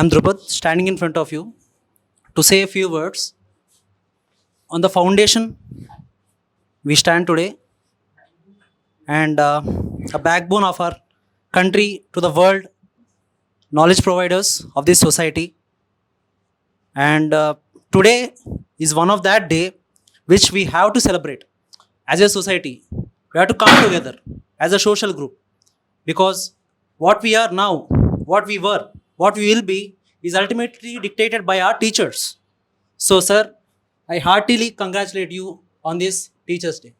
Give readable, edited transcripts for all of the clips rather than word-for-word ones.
am Drupad, standing in front of you to say a few words on the foundation we stand today and a backbone of our country to the world, knowledge providers of this society. And today is one of that day which we have to celebrate as a society. We have to come together as a social group, because what we are now, what we were, what we will be is ultimately dictated by our teachers. So, sir, I heartily congratulate you on this Teachers' Day.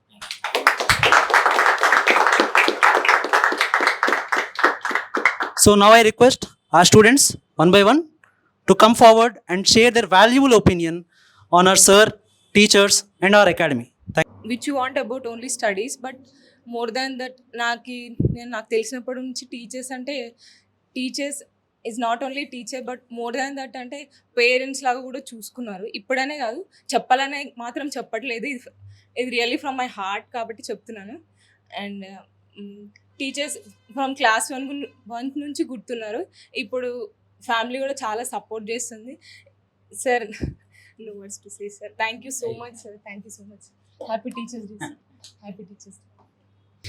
So now I request our students one by one to come forward and share their valuable opinion on our sir, teachers and our academy. Thank you. Which you want about only studies, but more than that నాకు తెలిసినప్పటి నుంచి teachers is not only teacher but more than that అంటే parents లాగా కూడా చూసుకున్నారు. ఇప్పుడనే కాదు, చెప్పాలనే మాత్రం చెప్పట్లేదు, ఇది రియల్లీ ఫ్రమ్ మై హార్ట్ కాబట్టి చెప్తున్నాను. అండ్ టీచర్స్ ఫ్రమ్ క్లాస్ 1 నుంచి గుర్తున్నారు. ఇప్పుడు ఫ్యామిలీ కూడా చాలా సపోర్ట్ చేస్తుంది. Sir, no words to say, sir. Thank you so much, sir. Thank you so much. Happy Teachers Day, sir. Happy Teachers Day.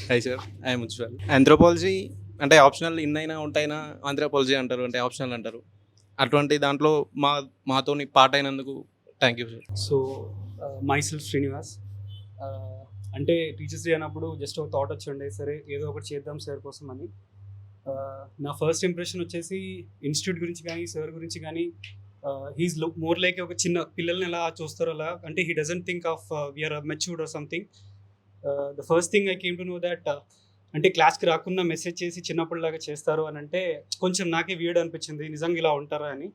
Hi sir, I am Ujjwal. Anthropology అంటే optional ఇన్నైనా ఉంటాయినా anthropology అంటారు, అంటే optional అంటారు. అటువంటి దాంట్లో మాతోని part అయినందుకు thank you sir. So myself Srinivas. అంటే teachers day అన్నప్పుడు just ఒక థాట్ వచ్చిండే, సరే ఏదో ఒకటి చేద్దాం సార్ కోసం అని. నా ఫస్ట్ ఇంప్రెషన్ వచ్చేసి ఇన్స్టిట్యూట్ గురించి కానీ సార్ గురించి కానీ, హీస్ మోర్ లైక్ ఒక చిన్న పిల్లల్ని ఎలా చూస్తారో అలా, అంటే he doesn't think of we are matured or something. The first thing I came to know that అంటే క్లాస్కి రాకుండా మెసేజ్ చేసి చిన్నప్పుడులాగా చేస్తారు అని అంటే కొంచెం నాకే వీర్డ్ అనిపించింది, నిజంగా ఇలా ఉంటారా అని.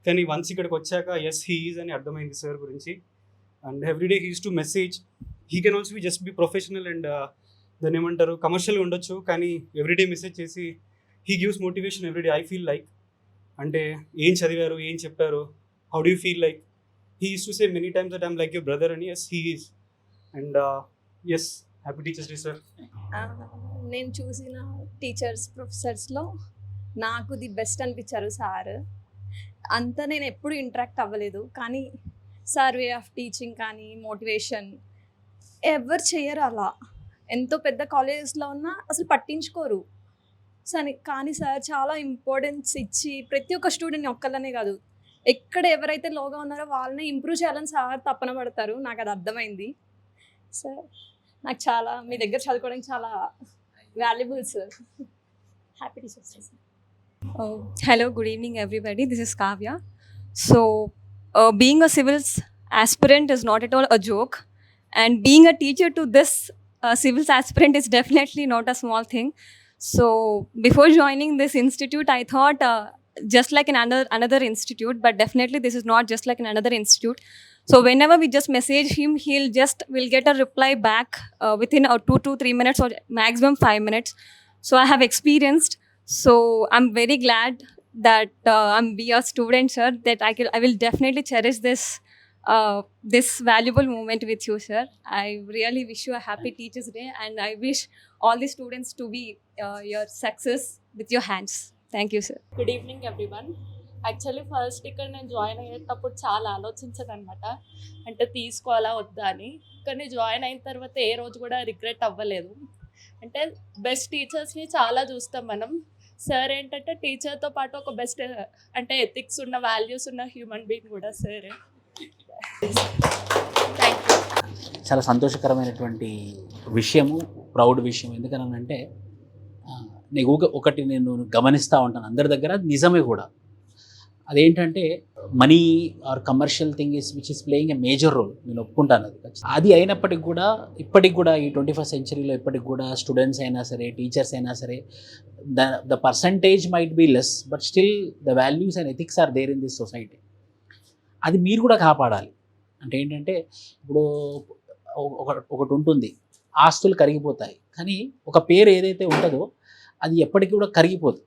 కానీ వన్స్ ఇక్కడికి వచ్చాక ఎస్ హీ ఈజ్ అని అర్థమైంది సార్ గురించి. And everyday he uses to message. He can also be just be professional and దాన్ని ఏమంటారు కమర్షియల్గా ఉండొచ్చు, కానీ ఎవ్రీడే మెసేజ్ చేసి he gives motivation everyday. I feel like అంటే ఏం చదివారు, ఏం చెప్పారు, how do you feel like. He uses to say many times that I'm like your brother అని. Yes he is. And yes, happy teachers day sir. నేను చూసిన ప్రొఫెసర్స్లో నాకు the best అనిపించారు సార్. అంతా నేను ఎప్పుడు ఇంటరాక్ట్ అవ్వలేదు, కానీ సార్ వే ఆఫ్ టీచింగ్ కానీ మోటివేషన్ ఎవరు చేయరు అలా. ఎంతో పెద్ద కాలేజెస్లో ఉన్నా అసలు పట్టించుకోరు. కానీ సార్ చాలా ఇంపార్టెన్స్ ఇచ్చి ప్రతి ఒక్క స్టూడెంట్ని ఒక్కళ్ళనే కాదు, ఎక్కడ ఎవరైతే లోగా ఉన్నారో వాళ్ళని ఇంప్రూవ్ చేయాలని సార్ తపన పడతారు. నాకు అది అర్థమైంది సార్. నాకు చాలా మీ దగ్గర చదువుకోవడానికి చాలా valuable sir. Happy teachers day. Hello, good evening everybody. This is Kavya. So, being a civils aspirant is not at all a joke, and being a teacher to this civils aspirant is definitely not a small thing. So, before joining this institute, I thought just like in another institute, but definitely this is not just like in another institute. So whenever we just message him, will get a reply back within 2 to 3 minutes or maximum 5 minutes. So I have experienced. So I'm very glad that I'm be a student, sir. That I will definitely cherish this valuable moment with you, sir. I really wish you a happy Teachers' Day, and I wish all the students to be your success with your hands. Thank you, sir. Good evening everyone. Actually first ఇక్కడ నేను join అయ్యేటప్పుడు చాలా ఆలోచించాను అనమాట, అంటే తీసుకోవాలా వద్దా అని. కానీ జాయిన్ అయిన తర్వాత ఏ రోజు కూడా రిగ్రెట్ అవ్వలేదు. అంటే బెస్ట్ టీచర్స్ని చాలా చూస్తాం మనం. సార్ ఏంటంటే టీచర్తో పాటు ఒక బెస్ట్ అంటే ఎథిక్స్ ఉన్న, వాల్యూస్ ఉన్న హ్యూమన్ బీయింగ్ కూడా సార్. Thank you. చాలా సంతోషకరమైనటువంటి విషయము, ప్రౌడ్ విషయం. ఎందుకనంటే ఒకటి నేను గమనిస్తూ ఉంటాను అందరి దగ్గర, నిజమే కూడా. అదేంటంటే money or commercial thing which is playing a major role. నేను ఒప్పుకుంటాను అది అయినప్పటికి కూడా, ఇప్పటికి కూడా ఈ 21st centuryలో ఇప్పటికి కూడా స్టూడెంట్స్ అయినా సరే, టీచర్స్ అయినా సరే, the percentage might be less, but still the values and ethics are there in this society. అది మీరు కూడా కాపాడాలి. అంటే ఏంటంటే ఇప్పుడు ఒకటి ఉంటుంది, ఆస్తులు కరిగిపోతాయి, కానీ ఒక పేరు ఏదైతే ఉంటుందో అది ఎప్పటికీ కూడా కరిగిపోదు.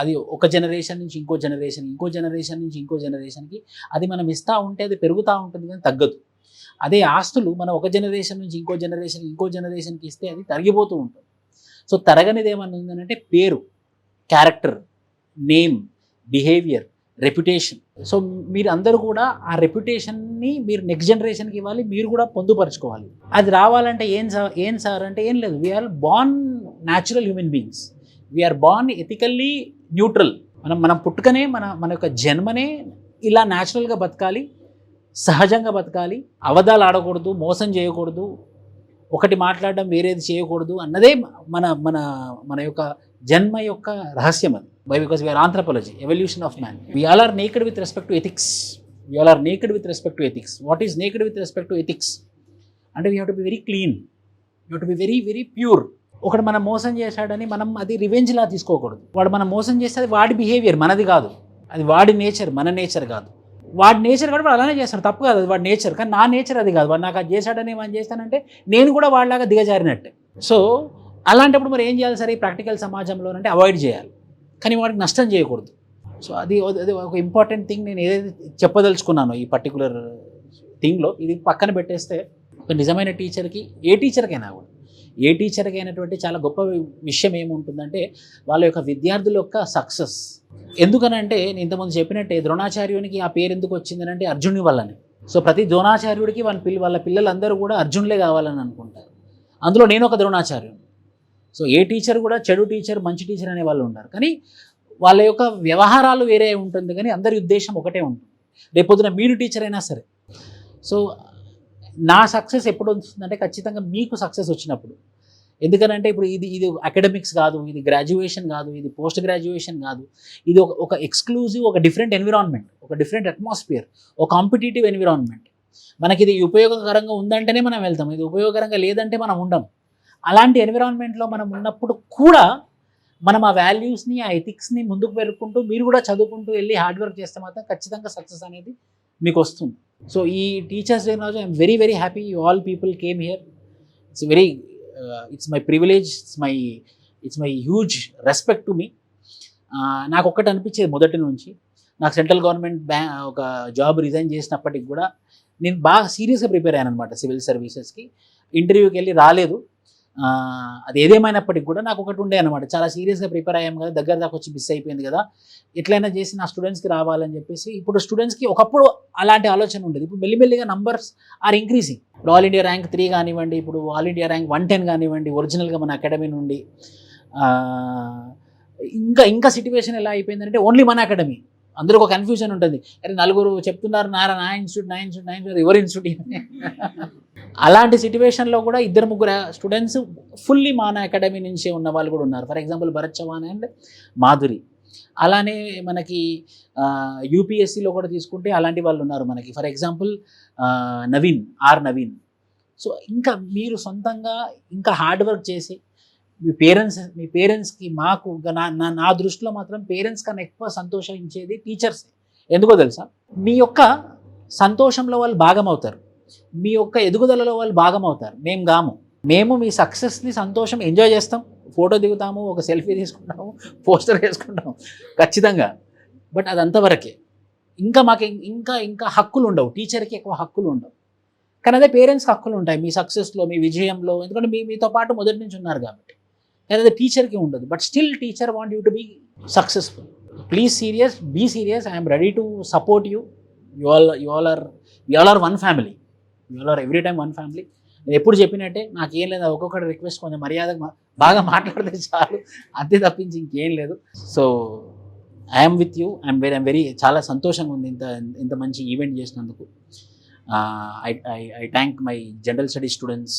అది ఒక జనరేషన్ నుంచి ఇంకో జనరేషన్, ఇంకో జనరేషన్ నుంచి ఇంకో జనరేషన్కి అది మనం ఇస్తూ ఉంటే అది పెరుగుతూ ఉంటుంది, కానీ తగ్గదు. అదే ఆస్తులు మనం ఒక జనరేషన్ నుంచి ఇంకో జనరేషన్కి ఇస్తే అది తరిగిపోతూ ఉంటుంది. సో తరగనిది ఏమన్నా ఉందంటే పేరు, character, name, behaviour, reputation. So మీరు అందరూ కూడా ఆ రెప్యుటేషన్ని మీరు నెక్స్ట్ జనరేషన్కి ఇవ్వాలి, మీరు కూడా పొందుపరచుకోవాలి. అది రావాలంటే ఏం సార్ అంటే ఏం లేదు. We are born natural human beings, we are born ethically neutral. మనం పుట్టుకనే మన యొక్క జన్మనే ఇలా న్యాచురల్గా బతకాలి, సహజంగా బతకాలి, అబద్ధాలు ఆడకూడదు, మోసం చేయకూడదు, ఒకటి మాట్లాడడం వేరేది చేయకూడదు అన్నదే మన మన మన యొక్క జన్మ యొక్క రహస్యం. అది because we are anthropology, evolution of man. We all are naked with respect to ethics. We all are naked with respect to ethics. What is naked with respect to ethics అంటే we have to be very clean, you have to be very very pure. ఒకటి మనం మోసం చేశాడని మనం అది రివెంజ్లా తీసుకోకూడదు. వాడు మనం మోసం చేస్తే అది వాడి బిహేవియర్, మనది కాదు. అది వాడి నేచర్, మన నేచర్ కాదు. వాడి నేచర్ కూడా వాడు అలానే చేస్తాడు, తప్పు కాదు, అది వాడి నేచర్. కానీ నా నేచర్ అది కాదు. వాడు నాకు అది చేశాడని ఏమని చేస్తానంటే నేను కూడా వాడిలాగా దిగజారినట్టే. సో అలాంటప్పుడు మరి ఏం చేయాలి సరే, ప్రాక్టికల్ సమాజంలో అంటే అవాయిడ్ చేయాలి, కానీ వాడికి నష్టం చేయకూడదు. సో అది ఒక ఇంపార్టెంట్ థింగ్. నేను ఏదైతే చెప్పదలుచుకున్నానో ఈ పర్టికులర్ థింగ్లో ఇది పక్కన పెట్టేస్తే, ఒక నిజమైన టీచర్కి, ఏ టీచర్కైనా కూడా, ఏ టీచర్కి అయినటువంటి చాలా గొప్ప విషయం ఏముంటుందంటే వాళ్ళ యొక్క విద్యార్థుల యొక్క సక్సెస్. ఎందుకనంటే నేను ఇంతకుముందు చెప్పినట్టే ద్రోణాచార్యునికి ఆ పేరు ఎందుకు వచ్చిందని అంటే అర్జునుడి వల్లనే. సో ప్రతి ద్రోణాచార్యుడికి వాళ్ళ పిల్లలందరూ కూడా అర్జునులే కావాలని అనుకుంటారు. అందులో నేను ఒక ద్రోణాచార్యుడు. సో ఏ టీచర్ కూడా చెడు టీచర్, మంచి టీచర్ అనే వాళ్ళు ఉంటారు, కానీ వాళ్ళ యొక్క వ్యవహారాలు వేరే ఉంటుంది, కానీ అందరి ఉద్దేశం ఒకటే ఉంటుంది. రేపొద్దున మీరు టీచర్ అయినా సరే. సో నా సక్సెస్ ఎప్పుడు వస్తుందంటే ఖచ్చితంగా మీకు సక్సెస్ వచ్చినప్పుడు. ఎందుకనంటే ఇప్పుడు ఇది అకాడమిక్స్ కాదు, ఇది గ్రాడ్యుయేషన్ కాదు, ఇది పోస్ట్ గ్రాడ్యుయేషన్ కాదు, ఇది ఒక ఎక్స్క్లూజివ్, ఒక డిఫరెంట్ ఎన్విరాన్మెంట్, ఒక డిఫరెంట్ అట్మాస్ఫియర్, ఒక కాంపిటేటివ్ ఎన్విరాన్మెంట్. మనకి ఇది ఉపయోగకరంగా ఉందంటేనే మనం వెళ్తాం, ఇది ఉపయోగకరంగా లేదంటే మనం ఉండం. అలాంటి ఎన్విరాన్మెంట్లో మనం ఉన్నప్పుడు కూడా మనం ఆ వాల్యూస్ని, ఆ ఎథిక్స్ని ముందుకు పెరుగుకుంటూ మీరు కూడా చదువుకుంటూ వెళ్ళి హార్డ్ వర్క్ చేస్తే మాత్రం ఖచ్చితంగా సక్సెస్ అనేది మీకు వస్తుంది. సో ఈ టీచర్స్ డే రోజు I'm very very happy you all people came here. It's my privilege, it's my huge respect to మీ. నాకు ఒక్కటి అనిపించేది మొదటి నుంచి, నాకు సెంట్రల్ గవర్నమెంట్ ఒక జాబ్ రిజైన్ చేసినప్పటికి కూడా నేను బాగా సీరియస్గా ప్రిపేర్ అయ్యాను అనమాట సివిల్ సర్వీసెస్కి. ఇంటర్వ్యూకి వెళ్ళి రాలేదు. అది ఏదేమైనప్పటికి కూడా నాకు ఒకటి ఉండే అనమాట, చాలా సీరియస్గా ప్రిపేర్ అయ్యాము కదా, దగ్గర దాకా వచ్చి మిస్ అయిపోయింది కదా, ఎట్లయినా చేసి నా స్టూడెంట్స్కి రావాలని చెప్పేసి. ఇప్పుడు స్టూడెంట్స్కి ఒకప్పుడు అలాంటి ఆలోచన ఉండేది, ఇప్పుడు మెల్లిమెల్లిగా నంబర్స్ ఆర్ ఇంక్రీజింగ్. ఇప్పుడు ఆల్ ఇండియా ర్యాంక్ 3 కానివ్వండి, ఇప్పుడు ఆల్ ఇండియా ర్యాంక్ 110 కానివ్వండి, ఒరిజినల్గా మన అకాడమీ నుండి. ఇంకా సిట్యువేషన్ ఎలా అయిపోయిందంటే ఓన్లీ మన అకాడమీ. అందరూ ఒక కన్ఫ్యూజన్ ఉంటుంది, అరే నలుగురు చెప్తున్నారు నా ఇన్స్టిట్యూట్ ఎవరి ఇన్స్టిట్యూట్. అలాంటి సిట్యువేషన్లో కూడా 2-3 స్టూడెంట్స్ ఫుల్లీ మన అకాడమీ నుంచే ఉన్న వాళ్ళు కూడా ఉన్నారు. For example Bharat Chavan and Madhuri. అలానే మనకి యూపీఎస్సీలో కూడా తీసుకుంటే అలాంటి వాళ్ళు ఉన్నారు మనకి. For example Naveen. సో ఇంకా మీరు సొంతంగా ఇంకా హార్డ్ వర్క్ చేసి మీ పేరెంట్స్కి మాకు నా దృష్టిలో మాత్రం పేరెంట్స్ కన్నా ఎక్కువ సంతోషించేది టీచర్స్. ఎందుకో తెలుసా, మీ యొక్క సంతోషంలో వాళ్ళు భాగం అవుతారు, మీ యొక్క ఎదుగుదలలో వాళ్ళు భాగం అవుతారు. మేము మీ సక్సెస్ని సంతోషం ఎంజాయ్ చేస్తాం, ఫోటో దిగుతాము, ఒక సెల్ఫీ తీసుకుంటాము, పోస్టర్ వేసుకుంటాము ఖచ్చితంగా. బట్ అది అంతవరకే. మాకు ఇంకా హక్కులు ఉండవు, టీచర్కి ఎక్కువ హక్కులు ఉండవు. కానీ అదే పేరెంట్స్కి హక్కులు ఉంటాయి మీ సక్సెస్లో, మీ విజయంలో, ఎందుకంటే మీతో పాటు మొదటి నుంచి ఉన్నారు కాబట్టి. అదే టీచర్కి ఉండదు. But still teacher want you to be successful. Please be serious. I'm ready to support you. You all are one family. You all are every time one family. నేను ఎప్పుడు చెప్పినట్టే నాకేం లేదు, ఒక్కొక్కటి రిక్వెస్ట్ కొంచెం మర్యాదగా బాగా మాట్లాడితే చాలు, అంతే తప్పించి ఇంకేం లేదు. So I'm with you. I'm very చాలా సంతోషంగా ఉంది ఇంత మంచి ఈవెంట్ చేసినందుకు. I thank my general studies students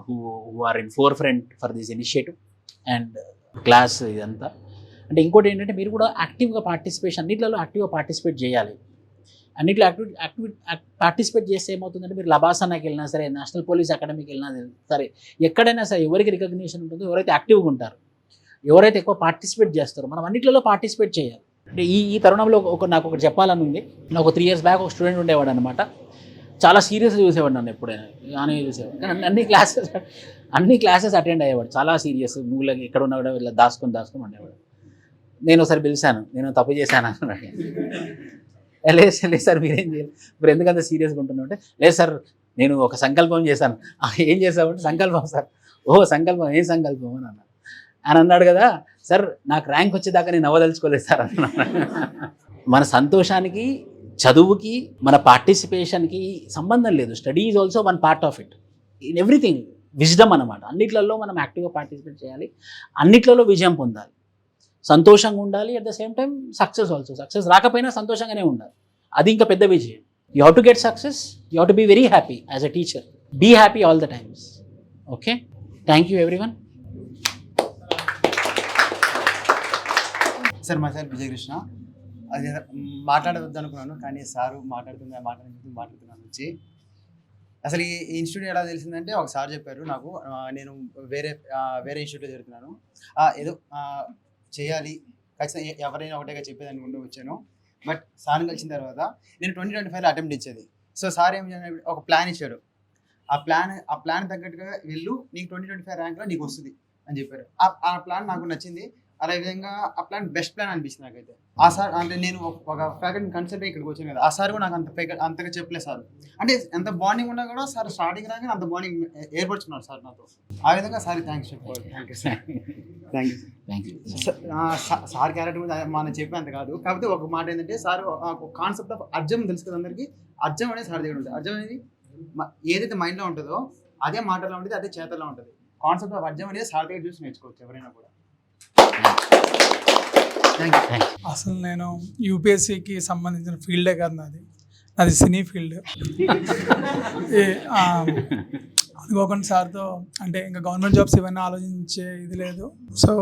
who are in forefront for this initiative and class ఇదంతా. అంటే ఇంకోటి ఏంటంటే మీరు కూడా యాక్టివ్గా అన్నిట్లలో యాక్టివ్గా పార్టిసిపేట్ చేయాలి. అన్నిట్లో పార్టిసిపేట్ చేస్తే ఏమవుతుందంటే మీరు లబాసనాకి వెళ్ళినా సరే, నేషనల్ పోలీస్ అకాడమీకి వెళ్ళినా సరే, ఎక్కడైనా సరే ఎవరికి రికగ్నిషన్ ఉంటుందో, ఎవరైతే యాక్టివ్గా ఉంటారో, ఎవరైతే ఎక్కువ పార్టిసిపేట్ చేస్తారో, మనం అన్నిట్లలో పార్టిసిపేట్ చేయాలి. అంటే ఈ తరుణంలో నాకు ఒకటి చెప్పాలని ఉంది. నాకు 3 years బ్యాక్ ఒక స్టూడెంట్ ఉండేవాడు అనమాట, చాలా సీరియస్గా చూసేవాడు నన్ను, ఎప్పుడైనా ఆనే చూసేవాడు. కానీ అన్ని క్లాసెస్ అటెండ్ అయ్యేవాడు, చాలా సీరియస్. మూలకి ఎక్కడ ఉన్నవాడు ఇలా దాచుకొని ఉండేవాడు. నేను ఒకసారి పిలిచాను, నేను తప్పు చేశాను అన్నాడు. లేదు సార్ మీరేం చేయాలి, మీరు ఎందుకంత సీరియస్గా ఉంటున్నావు అంటే, లేదు సార్ నేను ఒక సంకల్పం చేశాను. ఏం చేసామంటే, సంకల్పం సార్. సంకల్పం, ఏం సంకల్పం అని అన్నాడు. ఆయన అన్నాడు కదా, సార్ నాకు ర్యాంక్ వచ్చేదాకా నేను అవ్వదలుచుకోలేదు సార్ అన్నాడు. మన సంతోషానికి, చదువుకి, మన పార్టిసిపేషన్కి సంబంధం లేదు. Study is also one part of it. In everything wisdom అన్నమాట. అన్నిట్లలో మనం యాక్టివ్గా పార్టిసిపేట్ చేయాలి, అన్నిట్లలో విజయం పొందాలి, సంతోషంగా ఉండాలి. At the same time success also. Success రాకపోయినా సంతోషంగానే ఉండాలి, అది ఇంకా పెద్ద విజయం. You have to get success, you have to be very happy as a teacher. Be happy all the times. Okay, thank you everyone. Sir మా sir Vijayakrishna. అది మాట్లాడవద్దు అనుకున్నాను, కానీ సారు మాట్లాడుతున్నాను వచ్చి. అసలు ఈ ఇన్స్టిట్యూట్ ఎలా తెలిసిందంటే ఒక సార్ చెప్పారు నాకు. నేను వేరే ఇన్స్టిట్యూట్లో జరుగుతున్నాను, ఏదో చేయాలి ఖచ్చితంగా, ఎవరైనా ఒకటేగా చెప్పేదాన్ని ముందు వచ్చాను. బట్ సార్ని కలిసిన తర్వాత నేను 2025లో అటెంప్ట్ ఇచ్చేది. సో సార్ ఏం ఒక ప్లాన్ ఇచ్చాడు. ఆ ప్లాన్ తగ్గట్టుగా వెళ్ళు, నీకు 2025 ర్యాంక్లో నీకు వస్తుంది అని చెప్పారు. ఆ ప్లాన్ నాకు నచ్చింది. అదే విధంగా ఆ ప్లాన్ బెస్ట్ ప్లాన్ అనిపించింది నాకైతే. ఆ సార్ అంటే నేను ఒక ఫ్యాకల్టీ కన్సల్ట్ ఇక్కడికి వచ్చాను కదా, ఆ సార్ కూడా నాకు అంతగా చెప్పలేదు. సార్ అంటే ఎంత బాండింగ్ ఉన్నా కూడా సార్ స్టార్టింగ్ రాగానే అంత బాండింగ్ ఏర్పరుచుకున్నారు సార్ నాతో. ఆ విధంగా సార్ థ్యాంక్స్ చెప్పాలి. Thank you sir. Thank you. Sir character గురించి మనం చెప్పేంత కాదు, కాకపోతే ఒక మాట ఏంటంటే సార్ కాన్సెప్ట్ ఆఫ్ అర్జం తెలుసు కదా అందరికీ. అర్జం అనేది సార్ దగ్గర ఉంటుంది. అర్జం అనేది ఏదైతే మైండ్లో ఉంటుందో అదే మాటలో ఉంటుంది, అదే చేతల్లో ఉంటుంది. కాన్సెప్ట్ ఆఫ్ అర్జం అనేది సార్ దగ్గర చూసి నేర్చుకోవచ్చు ఎవరైనా కూడా. అసలు నేను యూపీఎస్సీకి సంబంధించిన ఫీల్డే కాదు నాది సినీ ఫీల్డ్. అనుకోకుండా సార్తో అంటే ఇంకా గవర్నమెంట్ జాబ్స్ ఇవన్నీ ఆలోచించే ఇది లేదు. సో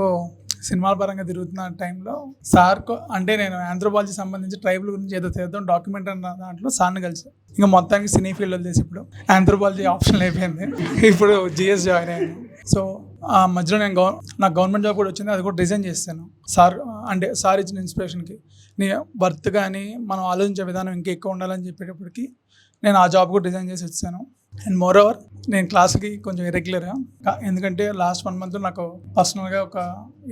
సినిమాల పరంగా తిరుగుతున్న టైంలో సార్ అంటే నేను ఆంథ్రోపాలజీ సంబంధించి ట్రైబల్ గురించి ఏదో చేద్దాం డాక్యుమెంట్ అన్న దాంట్లో సార్ని కలిసి ఇంకా మొత్తానికి సినీ ఫీల్డ్ వదిలేసి ఇప్పుడు ఆంథ్రోపాలజీ ఆప్షన్ అయిపోయింది. ఇప్పుడు జిఎస్ జాయిన్ అయ్యాను. సో ఆ మధ్యలో నాకు గవర్నమెంట్ జాబ్ కూడా వచ్చింది, అది కూడా రిజైన్ చేస్తాను. సార్ ఇచ్చిన ఇన్స్పిరేషన్కి నీ వర్త్ కానీ మనం ఆలోచించే విధానం ఇంకా ఎక్కువ ఉండాలని చెప్పేటప్పటికి నేను ఆ జాబ్ కూడా రిజైన్ చేసి వచ్చాను. అండ్ మోర్ ఓవర్ నేను క్లాస్కి కొంచెం ఇరెగ్యులర్, ఎందుకంటే లాస్ట్ 1 month నాకు పర్సనల్గా ఒక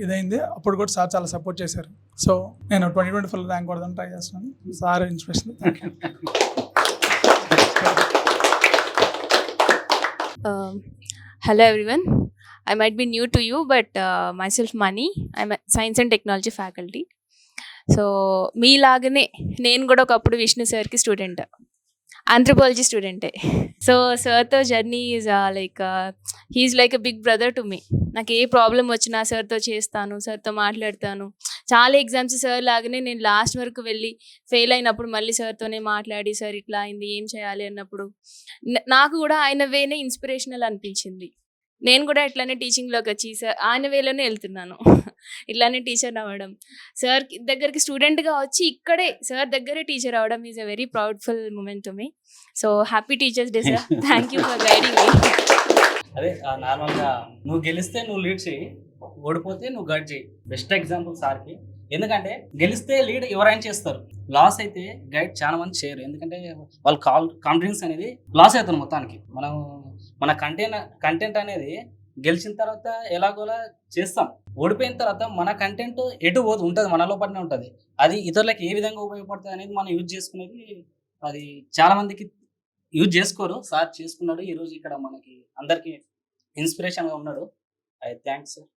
ఇదైంది. అప్పుడు కూడా సార్ చాలా సపోర్ట్ చేశారు. సో నేను 2024 ర్యాంక్ కొడదాన్ని ట్రై చేస్తున్నాను. Sir inspiration. Hello everyone, I might be new to you, but myself Mani, I'm a science and technology faculty. So మీ లాగానే నేను కూడా ఒకప్పుడు విష్ణు సార్కి స్టూడెంట్, ఆంథ్రోపాలజీ స్టూడెంటే. సో సార్తో journey is he's like a big brother to మీ. నాకు ఏ ప్రాబ్లం వచ్చినా సార్తో చేస్తాను, సార్తో మాట్లాడతాను. చాలా ఎగ్జామ్స్ సార్ లాగానే నేను లాస్ట్ వరకు వెళ్ళి ఫెయిల్ అయినప్పుడు మళ్ళీ సార్తోనే మాట్లాడి సార్ ఇట్లా అయింది ఏం చేయాలి అన్నప్పుడు నాకు కూడా ఆయన వేనే ఇన్స్పిరేషనల్ అనిపించింది. నేను కూడా ఇట్లానే టీచింగ్లోకి వచ్చి సార్ ఆయన వేలోనే వెళ్తున్నాను. ఇట్లానే టీచర్ అవ్వడం, సార్ దగ్గరికి స్టూడెంట్గా వచ్చి ఇక్కడే సార్ దగ్గరే టీచర్ అవ్వడం is a very proudful moment to me. So happy teachers day sir, thank you for guiding me. అదే నార్మల్గా నువ్వు గెలిస్తే నువ్వు లీడ్ చేయి, ఓడిపోతే నువ్వు గైడ్ చేయి. బెస్ట్ ఎగ్జాంపుల్ సార్కి. ఎందుకంటే గెలిస్తే లీడ్ ఎవరైనా చేస్తారు, లాస్ అయితే గైడ్ చాలా మంది చేయరు. ఎందుకంటే వాళ్ళ కాన్ఫిడెన్స్ అనేది లాస్ అవుతుంది మొత్తానికి. మన కంటెంట్ అనేది గెలిచిన తర్వాత ఎలాగోలా చేస్తాం, ఓడిపోయిన తర్వాత మన కంటెంట్ ఎటు పోదు ఉంటుంది, మన లోపలనే ఉంటుంది. అది ఇతరులకు ఏ విధంగా ఉపయోగపడుతుంది అనేది మనం యూజ్ చేసుకునేది అది చాలా మందికి యూజ్ చేసుకోరు. సార్ చేసుకున్నాడు, ఈరోజు ఇక్కడ మనకి అందరికీ ఇన్స్పిరేషన్గా ఉన్నాడు. Thanks sir.